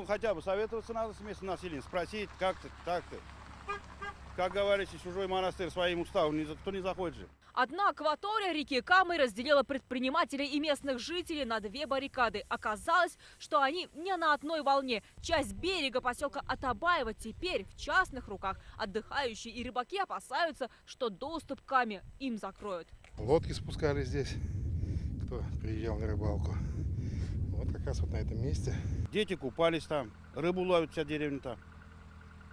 Ну, хотя бы советоваться надо с местным населением, спросить, как ты, так ты. Как говорится, чужой монастырь своим уставом никто не заходит же. Одна акватория реки Камы разделила предпринимателей и местных жителей на две баррикады. Оказалось, что они не на одной волне. Часть берега поселка Атабаева теперь в частных руках. Отдыхающие и рыбаки опасаются, что доступ к Каме им закроют. Лодки спускались здесь, кто приезжал на рыбалку. Вот как раз вот на этом месте. Дети купались там, рыбу ловят, вся деревня там.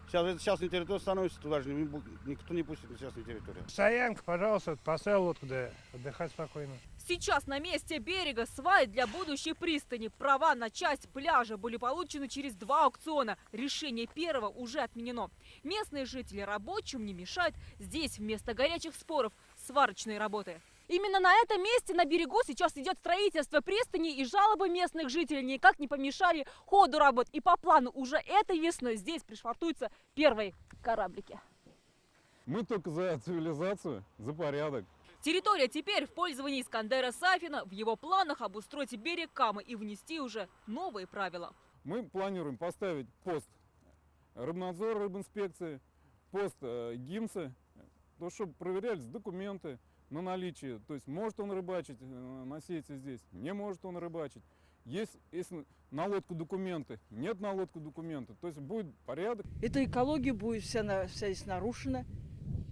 Сейчас это частная территория становится, туда же никто не пустит на частную территорию. Стоянка, пожалуйста, поставил лодку, да, отдыхать спокойно. Сейчас на месте берега свай для будущей пристани. Права на часть пляжа были получены через 2 аукциона. Решение первого уже отменено. Местные жители рабочим не мешают. Здесь вместо горячих споров сварочные работы. Именно на этом месте на берегу сейчас идет строительство пристани, и жалобы местных жителей никак не помешали ходу работ. И по плану уже этой весной здесь пришвартуются первые кораблики. Мы только за цивилизацию, за порядок. Территория теперь в пользовании Искандера Сафина. В его планах обустроить берег Камы и внести уже новые правила. Мы планируем поставить пост рыбнадзора, рыбинспекции, пост ГИМСа, чтобы проверялись документы на наличие. То есть может он рыбачить на сети здесь, не может он рыбачить. Есть, если на лодку документы, нет на лодку документы, то есть будет порядок. Эта экология будет вся здесь нарушена,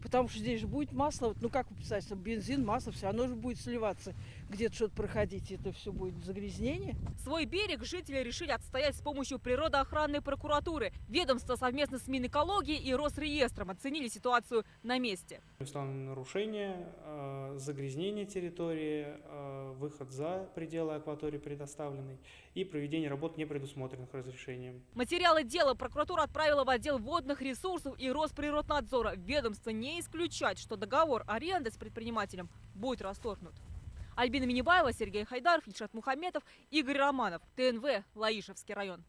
потому что здесь же будет масло, вот, ну как вы представляете, бензин, масло, все равно же будет сливаться, где-то что-то проходить, это все будет загрязнение. Свой берег жители решили отстоять с помощью природоохранной прокуратуры. Ведомство совместно с Минэкологией и Росреестром оценили ситуацию на месте. Установлены нарушения, загрязнение территории, выход за пределы акватории предоставленной и проведение работ, не предусмотренных разрешением. Материалы дела прокуратура отправила в отдел водных ресурсов и Росприроднадзора. Ведомство не исключает, что договор аренды с предпринимателем будет расторгнут. Альбина Минибаева, Сергей Хайдаров, Ильшат Мухаметов, Игорь Романов, ТНВ, Лаишевский район.